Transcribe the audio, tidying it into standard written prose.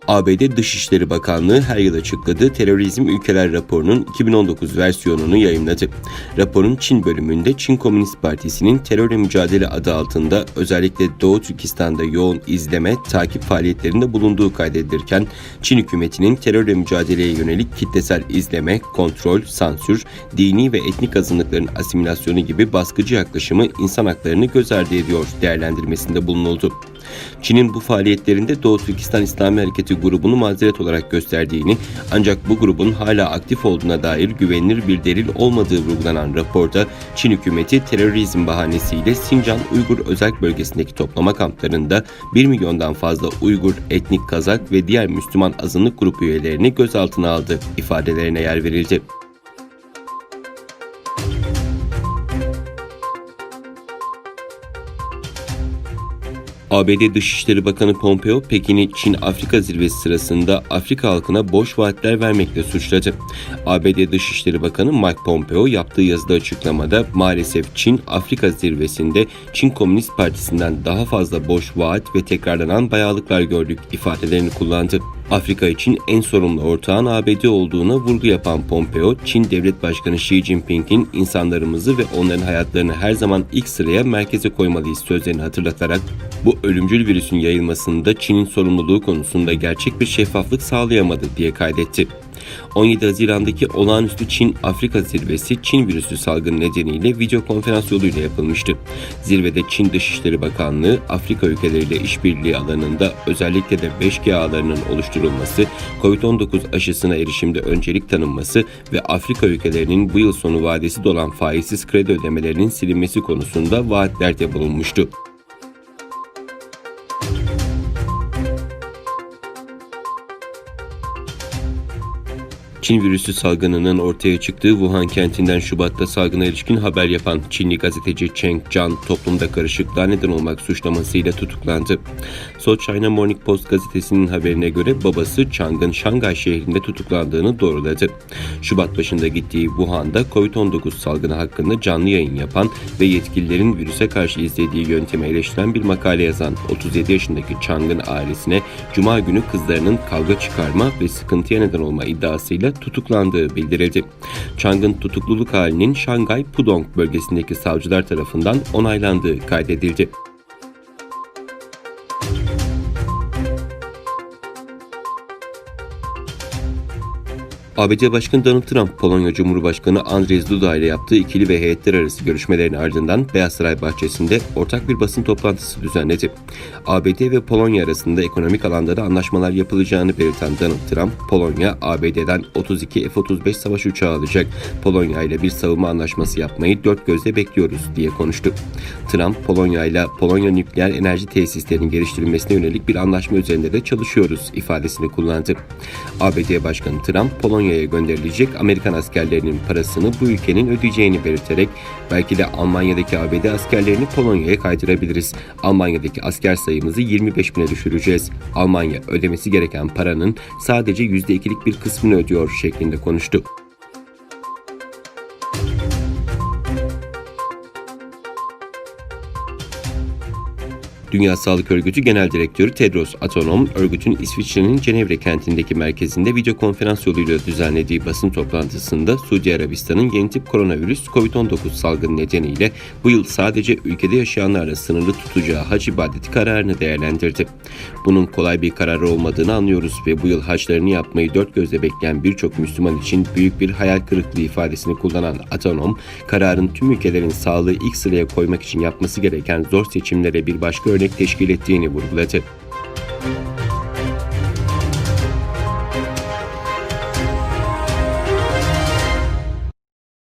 ABD Dışişleri Bakanlığı her yıl açıkladığı Terörizm Ülkeler raporunun 2019 versiyonunu yayımladı. Raporun Çin bölümünde Çin Komünist Partisi'nin terörle mücadele adı altında özellikle Doğu Türkistan'da yoğun izleme, takip faaliyetlerinde bulunduğu kaydedilirken, Çin hükümetinin terörle mücadeleye yönelik kitlesel izleme, kontrol, sansür, dini ve etnik azınlıkların asimilasyonu gibi baskıcı yaklaşımı insan haklarını göz ardı ediyor değerlendirmesinde bulunuldu. Çin'in bu faaliyetlerinde Doğu Türkistan İslami Hareketi grubunu mazeret olarak gösterdiğini, ancak bu grubun hala aktif olduğuna dair güvenilir bir delil olmadığı vurgulanan raporda, Çin hükümeti terörizm bahanesiyle Sincan Uygur Özerk Bölgesi'ndeki toplama kamplarında 1 milyondan fazla Uygur, etnik Kazak ve diğer Müslüman azınlık grubu üyelerini gözaltına aldı ifadelerine yer verildi. ABD Dışişleri Bakanı Pompeo, Pekin'i Çin-Afrika zirvesi sırasında Afrika halkına boş vaatler vermekle suçladı. ABD Dışişleri Bakanı Mike Pompeo yaptığı yazıda açıklamada, maalesef Çin-Afrika zirvesinde Çin Komünist Partisi'nden daha fazla boş vaat ve tekrarlanan bayağılıklar gördük ifadelerini kullandı. Afrika için en sorumlu ortağın ABD olduğuna vurgu yapan Pompeo, Çin Devlet Başkanı Xi Jinping'in insanlarımızı ve onların hayatlarını her zaman ilk sıraya merkeze koymalıyız sözlerini hatırlatarak, bu ölümcül virüsün yayılmasında Çin'in sorumluluğu konusunda gerçek bir şeffaflık sağlayamadı diye kaydetti. 17 Haziran'daki olağanüstü Çin-Afrika zirvesi Çin virüsü salgını nedeniyle video konferans yoluyla yapılmıştı. Zirvede Çin Dışişleri Bakanlığı, Afrika ülkeleriyle işbirliği alanında özellikle de 5G ağlarının oluşturulması, COVID-19 aşısına erişimde öncelik tanınması ve Afrika ülkelerinin bu yıl sonu vadesi dolan faizsiz kredi ödemelerinin silinmesi konusunda vaatlerde bulunmuştu. Çin virüsü salgınının ortaya çıktığı Wuhan kentinden Şubat'ta salgına ilişkin haber yapan Çinli gazeteci Cheng Can, toplumda karışıklığa neden olmak suçlamasıyla tutuklandı. South China Morning Post gazetesinin haberine göre babası Chang'ın Şangay şehrinde tutuklandığını doğruladı. Şubat başında gittiği Wuhan'da COVID-19 salgını hakkında canlı yayın yapan ve yetkililerin virüse karşı izlediği yöntemi eleştiren bir makale yazan 37 yaşındaki Chang'ın ailesine Cuma günü kızlarının kavga çıkarma ve sıkıntıya neden olma iddiasıyla tutuklandığı bildirildi. Chang'ın tutukluluk halinin Şangay Pudong bölgesindeki savcılar tarafından onaylandığı kaydedildi. ABD Başkanı Donald Trump, Polonya Cumhurbaşkanı Andrzej Duda ile yaptığı ikili ve heyetler arası görüşmelerin ardından Beyaz Saray bahçesinde ortak bir basın toplantısı düzenledi. ABD ve Polonya arasında ekonomik alanda da anlaşmalar yapılacağını belirten Donald Trump, Polonya, ABD'den 32 F-35 savaş uçağı alacak, Polonya ile bir savunma anlaşması yapmayı dört gözle bekliyoruz diye konuştu. Trump, Polonya ile Polonya nükleer enerji tesislerinin geliştirilmesine yönelik bir anlaşma üzerinde de çalışıyoruz ifadesini kullandı. ABD Başkanı Trump, Polonya'ya gönderilecek Amerikan askerlerinin parasını bu ülkenin ödeyeceğini belirterek, belki de Almanya'daki ABD askerlerini Polonya'ya kaydırabiliriz. Almanya'daki asker sayımızı 25 bine düşüreceğiz. Almanya ödemesi gereken paranın sadece %2'lik bir kısmını ödüyor şeklinde konuştu. Dünya Sağlık Örgütü Genel Direktörü Tedros Adhanom, örgütün İsviçre'nin Cenevre kentindeki merkezinde video konferans yoluyla düzenlediği basın toplantısında Suudi Arabistan'ın yeni tip koronavirüs COVID-19 salgını nedeniyle bu yıl sadece ülkede yaşayanlarla sınırlı tutacağı hac ibadeti kararını değerlendirdi. Bunun kolay bir karar olmadığını anlıyoruz ve bu yıl haclarını yapmayı dört gözle bekleyen birçok Müslüman için büyük bir hayal kırıklığı ifadesini kullanan Adhanom, kararın tüm ülkelerin sağlığı ilk sıraya koymak için yapması gereken zor seçimlere bir başka örnek teşkil ettiğini vurguladı.